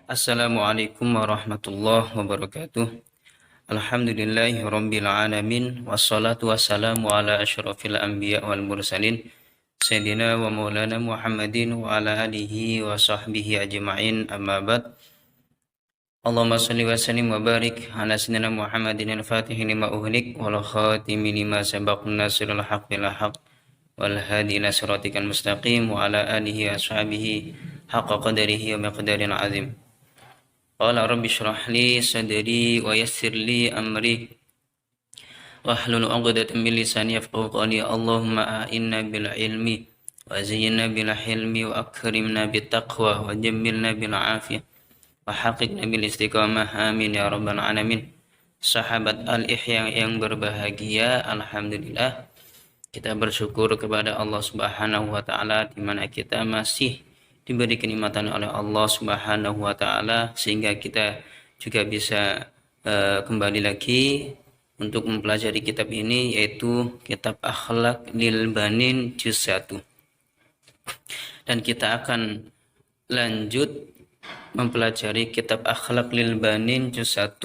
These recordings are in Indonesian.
Assalamualaikum warahmatullahi wabarakatuh. Alhamdulillahi rabbil alamin. Wassalatu wassalamu ala asyrafil anbiya wal mursalin Sayyidina wa maulana Muhammadin wa ala alihi wa sahbihi ajma'in, amma ba'd. Allahumma salli wa sallim wa barik ala sayyidina Muhammadin al-fatihi lima uhlik wal khatimi lima sabaq nasirul haq bil haq wal hadi ila siratikal mustaqim wa ala alihi wa sahbihi haqqa qadarihi wa miqdarin azim. Qala rabbi shrah li sadri wa yassir li amri wahlul 'uqdatam min lisani yafqahu qawli. Allahumma a'inna bil ilmi wa zayyinna bil hilmi wa akrimna bit taqwa wa jammilna bil afiyah wa haqiqna bil istiqamah, amin ya rabbal alamin. Sahabat Al-Ihya yang berbahagia, alhamdulillah kita bersyukur kepada Allah Subhanahu wa taala di mana kita masih diberi kenikmatan oleh Allah Subhanahu wa taala sehingga kita juga bisa kembali lagi untuk mempelajari kitab ini, yaitu kitab Akhlaq lil Banin juz 1. Dan kita akan lanjut mempelajari kitab Akhlaq lil Banin juz 1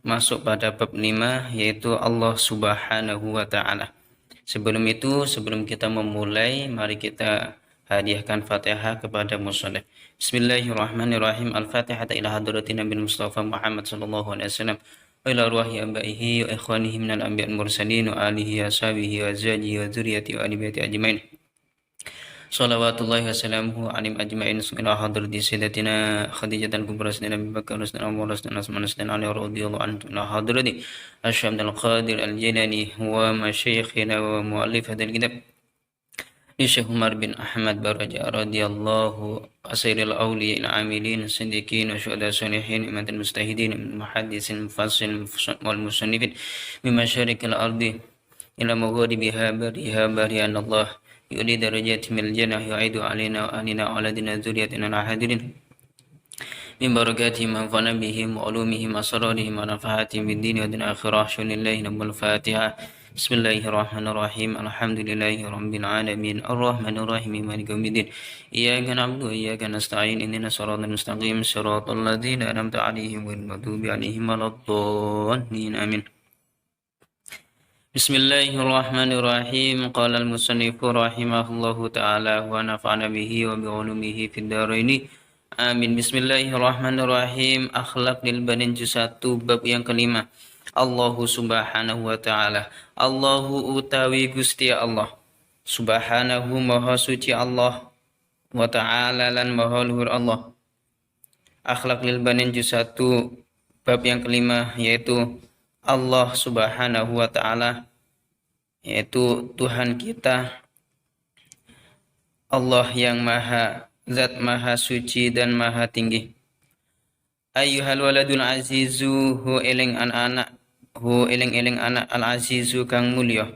masuk pada bab 5, yaitu Allah Subhanahu wa taala. Sebelum kita memulai, mari kita hadiahkan Fatihah kepada musallih. Bismillahirrahmanirrahim. Al-Fatihah ila hadratin Nabi Mustafa Muhammad sallallahu alaihi wasallam wa ila arwahi abaihi wa ikhwanihi minal anbiya'i wal mursalin wa alihi wa sahbihi wa azwajihi wa dzurriyyati wa ali baiti ajmain. Salawatullahi wassalamuhu alim ajmain. Ila hadrati sayyidatina Khadijatul Kubra sayyidina Abu Bakar sayyidina Umar sayyidina Utsman sayyidina Ali radhiyallahu anhu. Ila hadrati Asy-Syaikh Abdul Qadir Al-Jilani wa masyayikhina wa muallif hadzal kitab Syekh Umar bin Ahmad Baraja radhiyallahu asyril awliya al-amilin siddiqin wa syuhada salihin imatul mustahidin muhaddisin mufassir wal musannifin min masyariqil ardi ila magharibiha bariha barian Allah yuli darajat min jannah yu'idu alaina wa alina aladina dzurriyyatina al-hadirin min barakatihim wa anfa'na bihim wa ulumihim asrarihim wa nafahatihim bid din wa din akhirah. Lillahi nabul Fatihah. Bismillahirrahmanirrahim. Alhamdulillahi rabbil alamin. Arrahmanir rahim. Maliki yaumiddin. Iyyaka na'budu wa iyyaka nasta'in. Ihdinas siratal mustaqim. Siratal ladzina an'amta 'alaihim ghairil maghdubi 'alaihim waladdallin. Amin. Bismillahirrahmanirrahim. Qala al-musannif rahimahullahu ta'ala wa nafa'ana bihi wa bi ulumihi fid dharain. Amin. Bismillahirrahmanirrahim. Akhlaq lil Banin juz 1 bab yang kelima. Allahu Subhanahu wa ta'ala. Allahu utawi Gusti Allah, Subhanahu maha suci Allah, wa ta'ala lan maha luhur Allah. Akhlaq lil Banin juz 1 bab yang kelima, yaitu Allah Subhanahu wa ta'ala, yaitu Tuhan kita, Allah yang maha zat maha suci dan maha tinggi. Ayyuhal waladul azizu, hu eling anak, hu eling anak al-azizu kang mulya.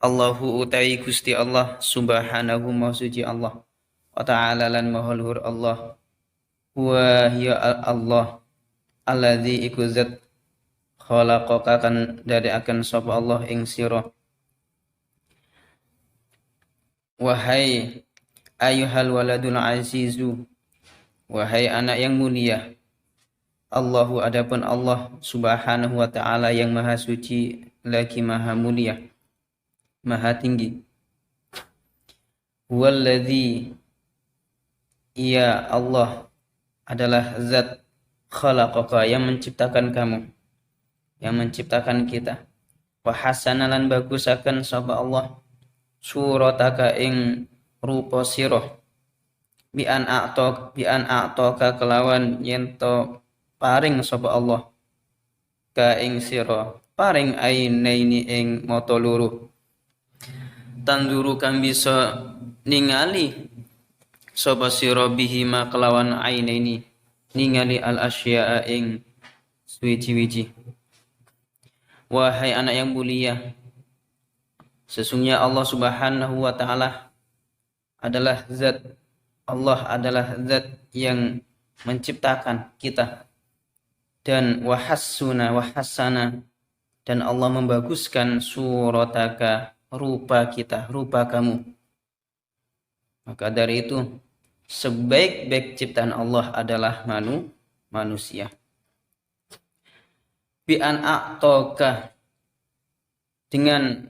Allahu utai Gusti Allah, Subhanahu maha suci Allah, wa ta'ala lan maha luhur Allah. Wa hiya Allah alladzi iku zat khalaqaka kan dari akan sapa Allah ing sira. Wahai ayyuhal waladul azizu, wahai anak yang mulia. Allahu adapun Allah Subhanahu wa ta'ala yang maha suci lagi maha mulia, maha tinggi. Huwallazi, ia Allah adalah zat khalaqaka yang menciptakan kamu, yang menciptakan kita. Wa hasanalan bagusaken sapa Allah surataka ing rupa sira, bi an a'taka kelawan yento paring sapa Allah ka ing sira, paring ainaini ing mata loro. Tanzuru kang bisa ningali sapa sira bihi ma kelawan ainaini, ningali al asya'a ing suwiji-wiji. Wahai anak yang mulia, sesungguhnya Allah Subhanahu wa taala adalah zat yang menciptakan kita, dan wahassana, dan Allah membaguskan surataka, rupa kita, rupa kamu. Maka dari itu sebaik-baik ciptaan Allah adalah manusia. Bi an a'toka, dengan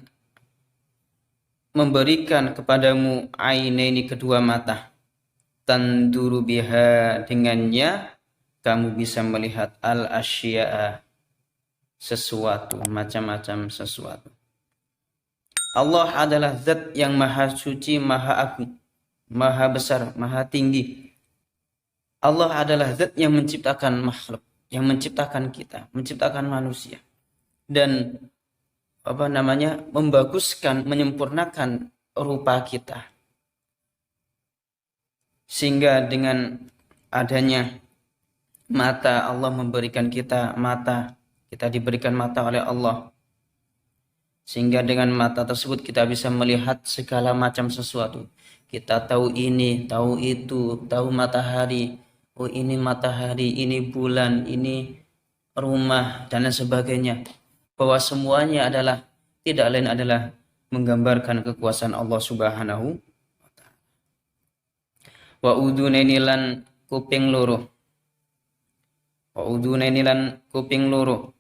memberikan kepadamu ainaini, kedua mata, tanduru biha, dengannya kamu bisa melihat al asya'a, sesuatu, macam-macam sesuatu. Allah adalah zat yang maha suci, maha agung, maha besar, maha tinggi. Allah adalah zat yang menciptakan makhluk, yang menciptakan kita, menciptakan manusia, dan membaguskan, menyempurnakan rupa kita, sehingga dengan adanya mata, Allah memberikan kita mata, kita diberikan mata oleh Allah, sehingga dengan mata tersebut kita bisa melihat segala macam sesuatu. Kita tahu ini, tahu itu, tahu matahari, oh ini matahari, ini bulan, ini rumah, dan lain sebagainya. Bahwa semuanya adalah, tidak lain adalah menggambarkan kekuasaan Allah Subhanahu wa ta'ala. Wa udunaini lan kuping loro. Wa udunaini lan kuping loro.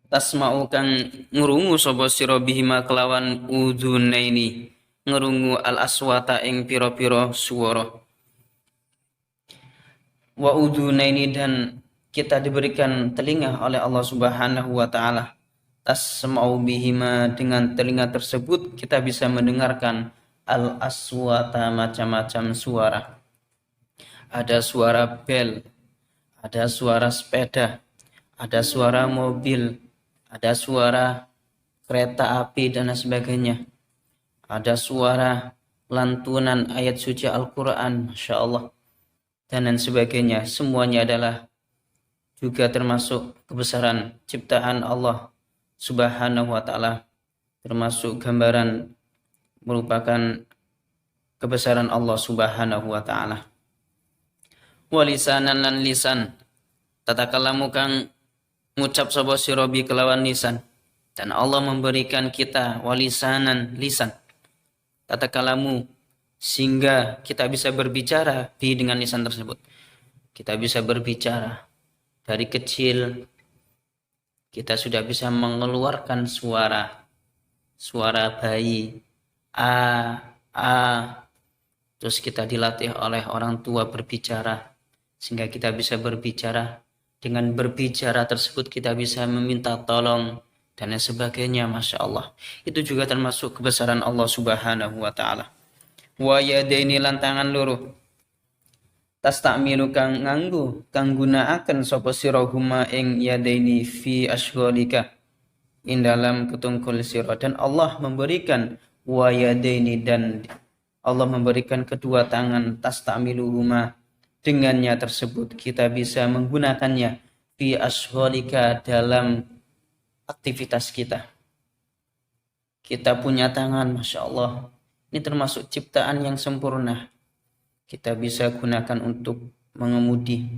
Tasma'u kang ngrungu sapa sira bihima kelawan udunaini, ngrungu al aswata ing pira-pira swara. Wa udunaini, dan kita diberikan telinga oleh Allah Subhanahu wa ta'ala. Tasma'u bihima, dengan telinga tersebut kita bisa mendengarkan al aswata, macam-macam suara. Ada suara bel, ada suara sepeda, ada suara mobil, ada suara kereta api dan sebagainya. Ada suara lantunan ayat suci Al-Quran, Masya Allah, dan lain sebagainya. Semuanya adalah juga termasuk kebesaran ciptaan Allah Subhanahu wa ta'ala, termasuk gambaran, merupakan kebesaran Allah Subhanahu wa ta'ala. Walisanan lan lisan, tatakalamu kang ngucap sapa sira bi kelawan lisan, dan Allah memberikan kita walisanan, lisan, tatakalamu, sehingga kita bisa berbicara bi dengan lisan tersebut. Kita bisa berbicara. Dari kecil kita sudah bisa mengeluarkan suara bayi, terus kita dilatih oleh orang tua berbicara, sehingga kita bisa berbicara. Dengan berbicara tersebut kita bisa meminta tolong dan lain sebagainya. Masya Allah, itu juga termasuk kebesaran Allah Subhanahu wa ta'ala. Wa yadaini lan tangan loro, tastamilu kang nganggo, kang gunaaken sapa sira huma ing yadaini fi asghalika, ing dalam ketungkul sira. Dan Allah memberikan wa yadaini, dan Allah memberikan kedua tangan, tastamilu huma, dengannya tersebut kita bisa menggunakannya fi asghalika, dalam aktivitas kita. Kita punya tangan, Masya Allah, ini termasuk ciptaan yang sempurna. Kita bisa gunakan untuk mengemudi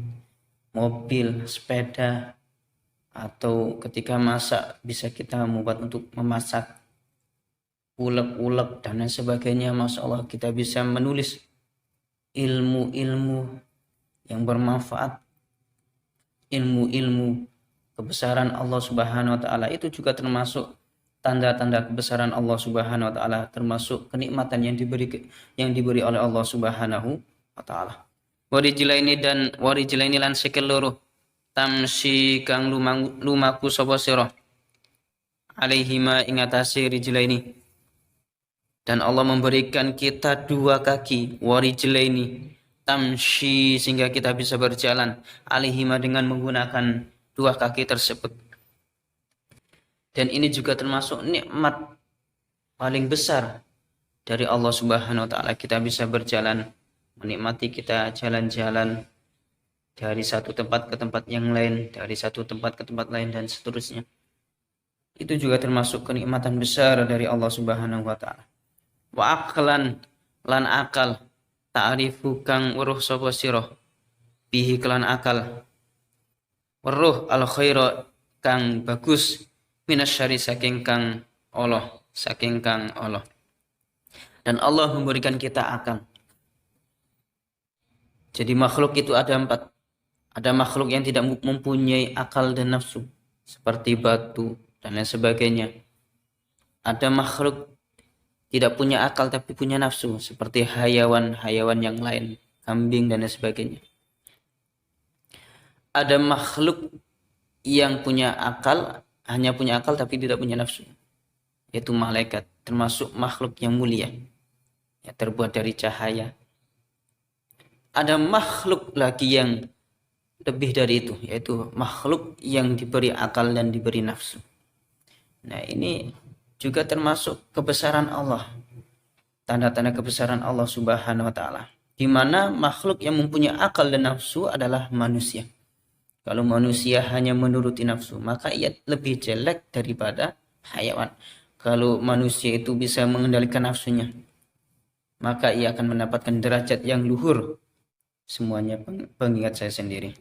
mobil, sepeda, atau ketika masak bisa kita membuat untuk memasak, ulek-ulek dan lain sebagainya. Masya Allah, kita bisa menulis ilmu-ilmu yang bermanfaat, ilmu-ilmu kebesaran Allah Subhanahu wa ta'ala. Itu juga termasuk tanda-tanda kebesaran Allah Subhanahu wa ta'ala, termasuk kenikmatan yang diberi oleh Allah Subhanahu wa ta'ala. Warijlaini lan sikil loro, tamsi kang lumaku sapa sira alaihima ing atase rijlaini, dan Allah memberikan kita dua kaki, warijlaini, tamsi, sehingga kita bisa berjalan, alaihima, dengan menggunakan dua kaki tersebut. Dan ini juga termasuk nikmat paling besar dari Allah Subhanahu wa ta'ala. Kita bisa berjalan, menikmati kita jalan-jalan dari satu tempat ke tempat yang lain, dari satu tempat ke tempat lain, dan seterusnya. Itu juga termasuk kenikmatan besar dari Allah Subhanahu wa taala. Wa aqlan lan akal ta'rifu kang weruh sapa sira bihi kelan akal weruh al khaira kang bagus minasyari saking kang Allah. Dan Allah memberikan kita akal. Jadi makhluk itu ada 4. Ada makhluk yang tidak mempunyai akal dan nafsu, seperti batu dan lain sebagainya. Ada makhluk tidak punya akal tapi punya nafsu, seperti hayawan yang lain, kambing dan lain sebagainya. Ada makhluk yang punya akal, hanya punya akal tapi tidak punya nafsu, yaitu malaikat, termasuk makhluk yang mulia, ya, terbuat dari cahaya. Ada makhluk lagi yang lebih dari itu, yaitu makhluk yang diberi akal dan diberi nafsu. Nah, ini juga termasuk kebesaran Allah, tanda-tanda kebesaran Allah Subhanahu wa taala, di mana makhluk yang mempunyai akal dan nafsu adalah manusia. Kalau manusia hanya menuruti nafsu, maka ia lebih jelek daripada hayawan. Kalau manusia itu bisa mengendalikan nafsunya, maka ia akan mendapatkan derajat yang luhur. Semuanya pengingat saya sendiri.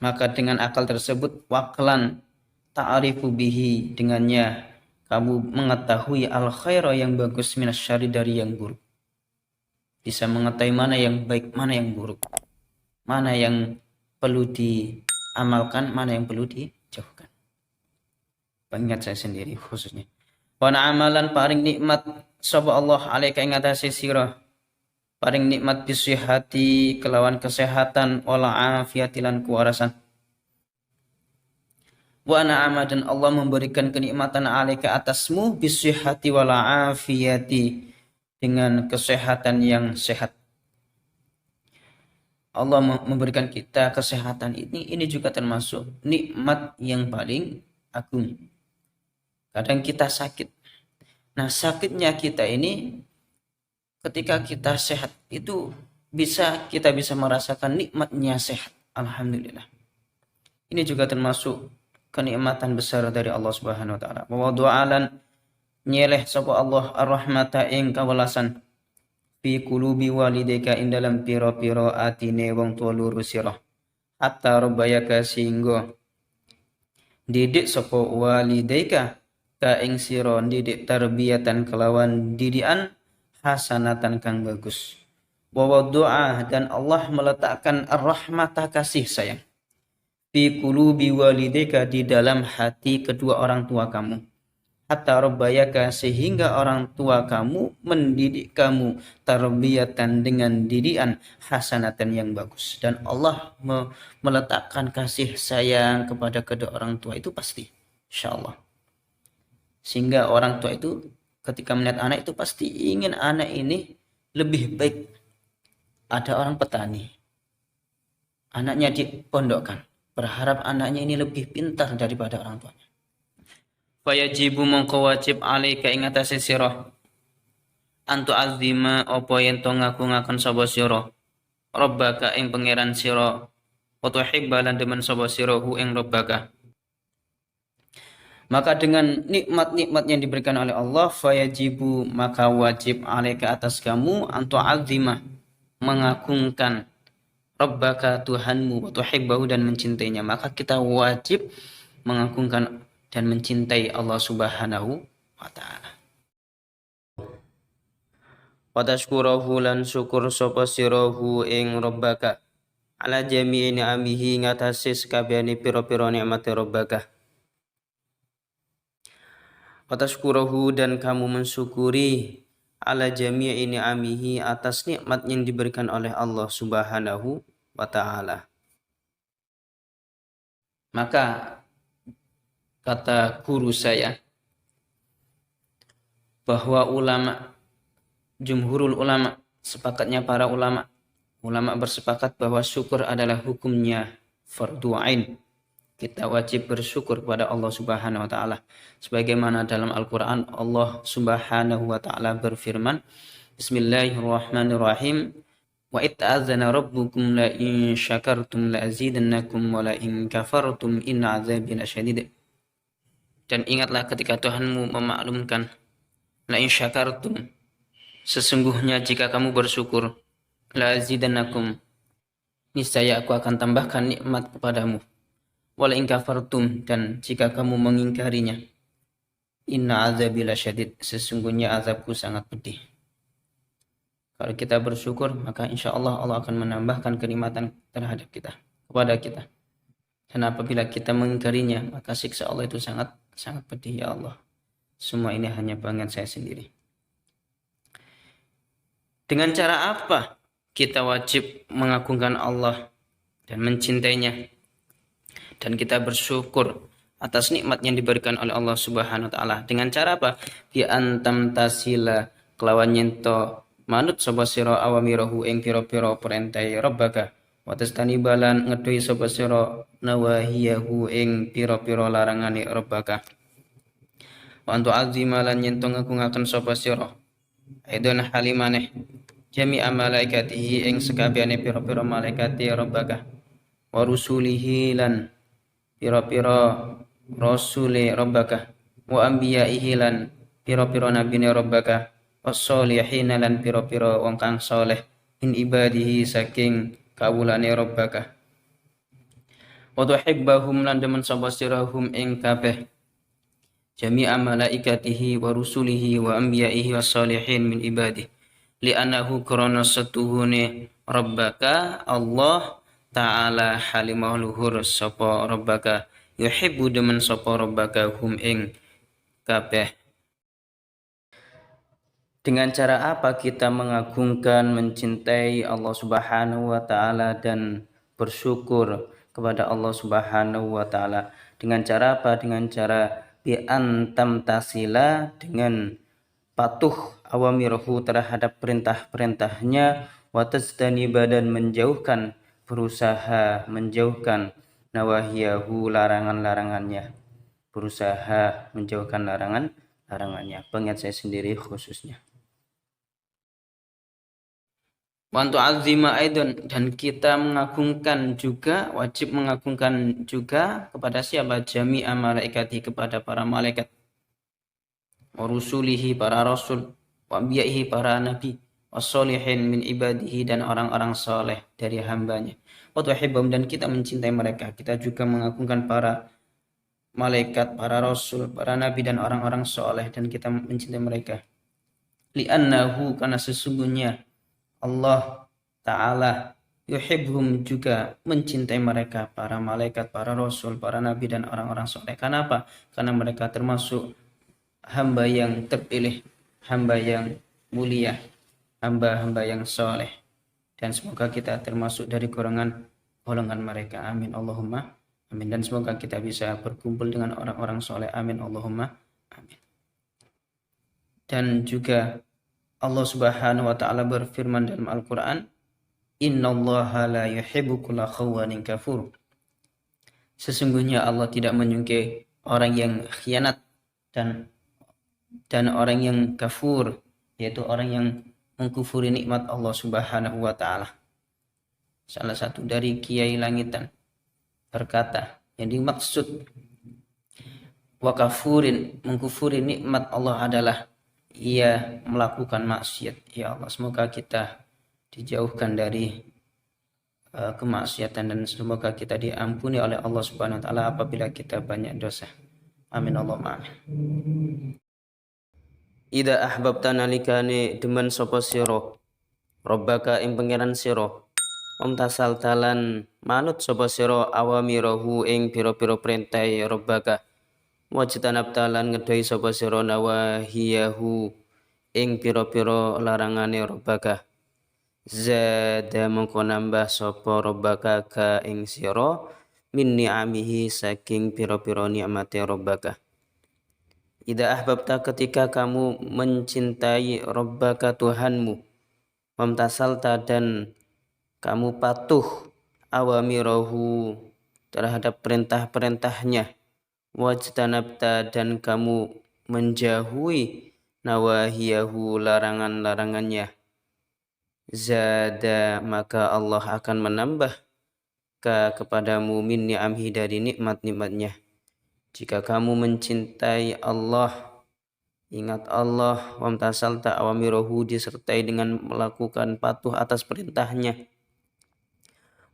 Maka dengan akal tersebut, waklan ta'arifu bihi, dengannya kamu mengetahui al khaira yang bagus minasyari dari yang buruk. Bisa mengetahui mana yang baik, mana yang buruk, mana yang perlu diamalkan, mana yang perlu dijauhkan. Pengingat saya sendiri khususnya. Wa amalan paring nikmat sapa Allah alaika ing atase sira, paring nikmat bisihati kelawan kesehatan wala afiati lan kuwarasan. Wa na'ama, dan Allah memberikan kenikmatan alaika atasmu bisihati wala afiati, dengan kesehatan yang sehat. Allah memberikan kita kesehatan ini juga termasuk nikmat yang paling agung. Kadang kita sakit. Nah, sakitnya kita ini ketika kita sehat itu kita bisa merasakan nikmatnya sehat. Alhamdulillah. Ini juga termasuk kenikmatan besar dari Allah Subhanahu wa taala. Wa du'alan nyeleh sapa Allah ar-rahmata ing kawelasan fi qulubi walidayka ing dalam pira-pira atine wong tuwa loro sira. Hatta rabbayaka singgo didik sapa walidayka ka ing sira didik tarbiyatan kelawan didikan hasanatan kang bagus. Wa doa, dan Allah meletakkan ar-rahmata kasih sayang fi qulubi walidayka di dalam hati kedua orang tua kamu. Hatta rabbayaka, sehingga orang tua kamu mendidik kamu tarbiyatan dengan didikan hasanatan yang bagus. Dan Allah meletakkan kasih sayang kepada kedua orang tua itu pasti, insyaallah. Sehingga orang tua itu ketika melihat anak itu pasti ingin anak ini lebih baik. Ada orang petani, anaknya dipondokkan, berharap anaknya ini lebih pintar daripada orang tuanya. Fayajibu mongko wajib alaika ing atase sira antu azima apa yen to ngaku-ngakon sapa sira rabbaka ing pangeran sira wa tuhibba lan demen sapa sira hu ing rabbaka. Maka dengan nikmat-nikmat yang diberikan oleh Allah, fayajibu, maka wajib alaika atas kamu antu azima, mengagungkan rabbaka Tuhanmu wa tuhibbahu, dan mencintainya. Maka kita wajib mengagungkan dan mencintai Allah Subhanahu wa taala. Wa tashkurahu, lan syukur sapa sirahu ing rabbaka ala jami'i ni'amihi ngatasi sakabehane pira-pira nikmate rabbaka. Wa tashkurahu, dan kamu mensyukuri ala jami'i ni'amihi atas nikmat yang diberikan oleh Allah Subhanahu wa taala. Maka kata guru saya bahwa jumhurul ulama, sepakatnya para ulama bersepakat bahwa syukur adalah hukumnya fardu ain. Kita wajib bersyukur kepada Allah Subhanahu wa taala. Sebagaimana dalam Al-Qur'an Allah Subhanahu wa taala berfirman, Bismillahirrahmanirrahim, Wa itta'adzana rabbukum la in syakartum la azidannakum wa la in kafartum inna azabi lasyadid. Dan ingatlah ketika Tuhanmu memaklumkan, la in syakartum, sesungguhnya jika kamu bersyukur, la azidannakum, niscaya aku akan tambahkan nikmat kepadamu. Wa la in kafartum, dan jika kamu mengingkarinya, inna azabi lasyadid, sesungguhnya azabku sangat pedih. Kalau kita bersyukur, maka insya Allah Allah akan menambahkan kenikmatan terhadap kita, kepada kita. Dan apabila kita mengingkarinya, maka siksa Allah itu sangat sangat pedih. Ya Allah, semua ini hanya bangan saya sendiri. Dengan cara apa kita wajib mengagungkan Allah dan mencintainya, dan kita bersyukur atas nikmat yang diberikan oleh Allah Subhanahu wa taala? Dengan cara apa? Bi antam tasila, kelawan nyento manut sapa sira awamirahu ing pira-pira perintahe Rabbaka, wa tastanibalan ngedohi sapa sira nawahiyahu ing pira-pira larangane Rabbaka, wa antu azima lan nyento ngagungaken sapa sira aidon halimaneh jami'a malaikatihi ing sekabehane pira-pira malaikate Rabbaka, wa rusulihi lan pira-pira rasule Rabbaka, wa anbiya'ihi lan pira-pira nabine Rabbaka, was-sholihin lan pira-pira wong kang saleh min ibadihi saking kawulane Rabbaka, wa tuhibbahum lan demen sapa sirahum ing kabeh jami'a malaikatihi wa rusulihi wa anbiya'ihi was-sholihin min ibadihi li'annahu krana setuhune Rabbaka Allah ta'ala halimah luhur sapa Rabbaka, yuhibbu demen sapa Rabbaka hum ing kabeh. Dengan cara apa kita mengagungkan, mencintai Allah Subhanahu wa taala dan bersyukur kepada Allah Subhanahu wa taala? Dengan cara apa? Dengan cara bi antam tasila, dengan patuh awamirahu terhadap perintah-perintahnya, wa tasdaniba dan menjauhkan, berusaha menjauhkan nawahiyahu larangan-larangannya, berusaha menjauhkan larangannya. Pengingat saya sendiri khususnya. Wantu azima aidon, dan kita mengagungkan juga, wajib mengagungkan juga kepada siapa? Jami'a malaikati, kepada para malaikat, wa rusulihi, para rasul, wa anbiya'ihi, para nabi, was-sholihin min ibadihi, dan orang-orang soleh dari hambanya, wa tuhibbahum, dan kita mencintai mereka. Kita juga mengagungkan para malaikat, para rasul, para nabi, dan orang-orang soleh, dan kita mencintai mereka. Li'annahu, karena sesungguhnya Allah Ta'ala yuhibhum, juga mencintai mereka, para malaikat, para rasul, para nabi, dan orang-orang soleh. Kenapa? Karena mereka termasuk hamba yang terpilih, hamba yang mulia, hamba-hamba yang soleh. Dan semoga kita termasuk dari golongan mereka. Amin Allahumma amin. Dan semoga kita bisa berkumpul dengan orang-orang soleh. Amin Allahumma amin. Dan juga Allah Subhanahu wa taala berfirman dalam Al-Qur'an, innallaha la yuhibbu kulla khawanin kafur. Sesungguhnya Allah tidak menyukai orang yang khianat dan orang yang kafur, yaitu orang yang mengkufuri nikmat Allah Subhanahu wa taala. Salah satu dari kiai langitan berkata, yang dimaksud wa kafurin, mengkufuri nikmat Allah, adalah ia melakukan maksiat. Ya Allah, semoga kita dijauhkan dari kemaksiatan, dan semoga kita diampuni oleh Allah Subhanahu wa taala apabila kita banyak dosa. Amin Allahumma amin. Ida ahbabta nalikane demen sapa sira Rabbaka ing pangeran sira, omtasal talan manut sapa sira awamirahu ing pira-pira perintah Rabbaka, wajtanab talan ngedohi sapa sira nawahiyahu ing pira-pira larangane Rabbaka, zada mongko nambah sapa Rabbaka ka ing sira min ni'amihi saking pira-pira nikmate Rabbaka. Ida ahbabta, ketika kamu mencintai Rabbaka Tuhanmu, mamtasalta dan kamu patuh awamirahu terhadap perintah-perintahnya, wajtanabta dan kamu menjauhi nawahiyahu larangan-larangannya, zada maka Allah akan menambah kepadamu min ni'amhi dari nikmat-nikmatnya. Jika kamu mencintai Allah, ingat Allah, wamtasalta awamirohu disertai dengan melakukan patuh atas perintahnya,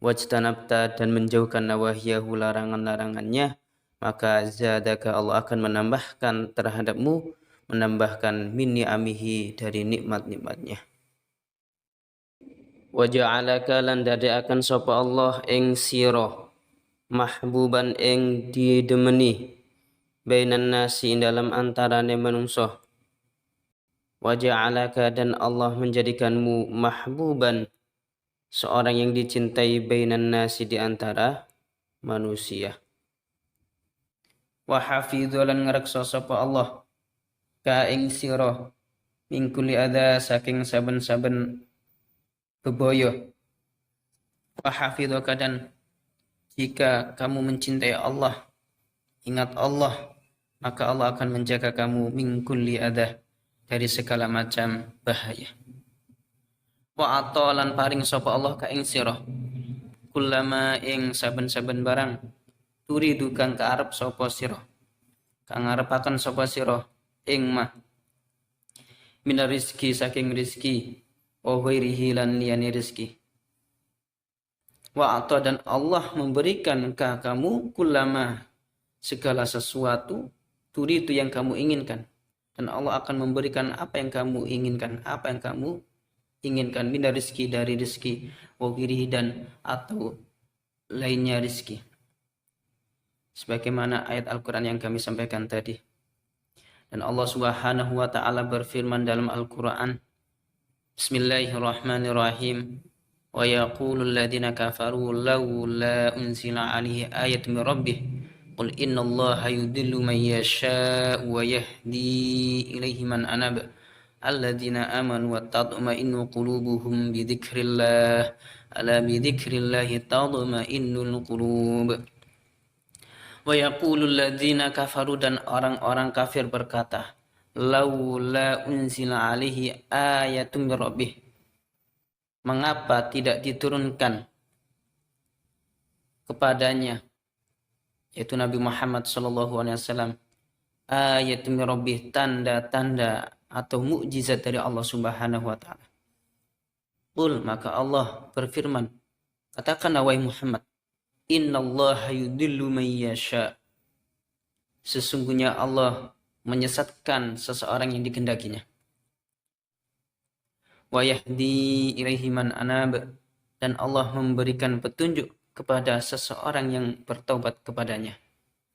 wajtanabta dan menjauhkan nawahiyahu larangan-larangannya, maka zadaka Allah akan menambahkan terhadapmu, menambahkan min ni'amihi dari nikmat-nikmatnya. Wa ja'alaka lan dadekaken sapa Allah ing sira mahbuban ing didemeni bainan nasi dalam antarane manungsa. Wa ja'alaka dan Allah menjadikanmu mahbuban seorang yang dicintai bainan nasi di antara manusia. Wa hafidzulan ngreksa sapa Allah ka ing sira min kulli adza saking saben-saben bebaya. Wa hafidzuka dan jika kamu mencintai Allah, ingat Allah, maka Allah akan menjaga kamu min kulli adza dari segala macam bahaya. Wa atalan paring sapa Allah ka ing sira kullama ing saben-saben barang turidu kang kaarep sapa sira, kang ngarepaken sapa sira ing mah minar rizki saking rizki wa ghairihi lan liyane rizki. Wa ata dan Allah memberikan ke kamu kullama segala sesuatu turidu yang kamu inginkan, dan Allah akan memberikan apa yang kamu inginkan, apa yang kamu inginkan minar rizki dari rizki wa ghairihi dan atau lainnya rizki. Sebagaimana ayat Al-Quran yang kami sampaikan tadi. Dan Allah Subhanahu wa ta'ala berfirman dalam Al-Quran, Bismillahirrahmanirrahim. Wa yaqulul ladina kafaru lawla unzila alaihi ayatun min rabbih qul innallaha yudillu man yasha'u wa yahdi ilaihi man anaba alladina amanu wa tatma'innu qulubuhum bi dzikrillah ala bi dzikrillahi tatma'innul qulub. Wa yaqulul ladzina kafaru dan orang-orang kafir berkata, laula unzila alaihi ayatun min rabbih. Mengapa tidak diturunkan kepadanya, yaitu Nabi Muhammad sallallahu alaihi wasallam, ayatun min rabbih, tanda-tanda atau mukjizat dari Allah Subhanahu wa taala. Qul, maka Allah berfirman, katakan wahai Muhammad, innallaha yudillu man yasha. Sesungguhnya Allah menyesatkan seseorang yang dikehendakinya. Wa yahdi ilaihi man anab, dan Allah memberikan petunjuk kepada seseorang yang bertaubat kepadanya,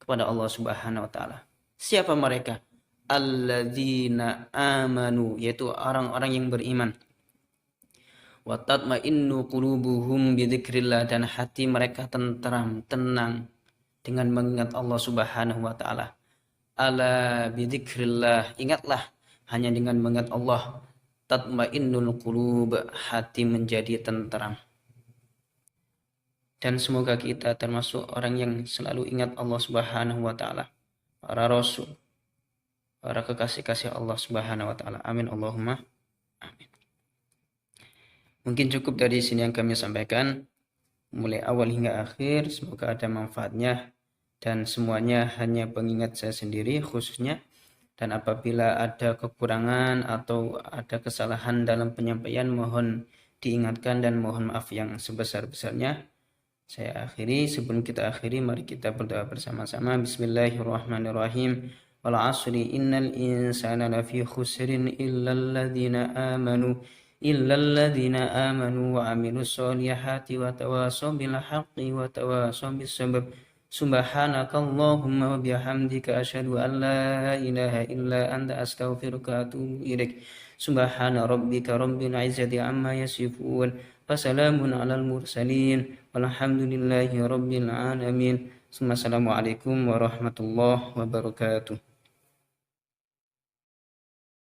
kepada Allah Subhanahu wa taala. Siapa mereka? Alladzina amanu, yaitu orang-orang yang beriman. Wa tatma'innu qulubuhum bi dzikrillah, dan hati mereka tentram, tenang dengan mengingat Allah Subhanahu wa taala. Ala bi dzikrillah, ingatlah hanya dengan mengingat Allah, tatma'innul qulub, hati menjadi tentram. Dan semoga kita termasuk orang yang selalu ingat Allah Subhanahu wa taala, para rasul, para kekasih-kasih Allah Subhanahu wa taala. Amin Allahumma amin. Mungkin cukup dari sini yang kami sampaikan, mulai awal hingga akhir. Semoga ada manfaatnya, dan semuanya hanya pengingat saya sendiri khususnya. Dan apabila ada kekurangan atau ada kesalahan dalam penyampaian, mohon diingatkan dan mohon maaf yang sebesar-besarnya. Saya akhiri. Sebelum kita akhiri, mari kita berdoa bersama-sama. Bismillahirrahmanirrahim. Wal 'asri innal insana lafi khusrin illal ladzina amanu wa 'amilus solihati wa tawasaw bil haqqi wa tawasaw bis sabr. Subhanakallahumma wa bihamdika asyhadu an la ilaha illa anta astaghfiruka wa atubu ilaik. Subhana rabbika rabbil izzati amma yasifun wa salamun alal mursalin walhamdulillahi rabbil alamin. Assalamualaikum warahmatullahi wabarakatuh.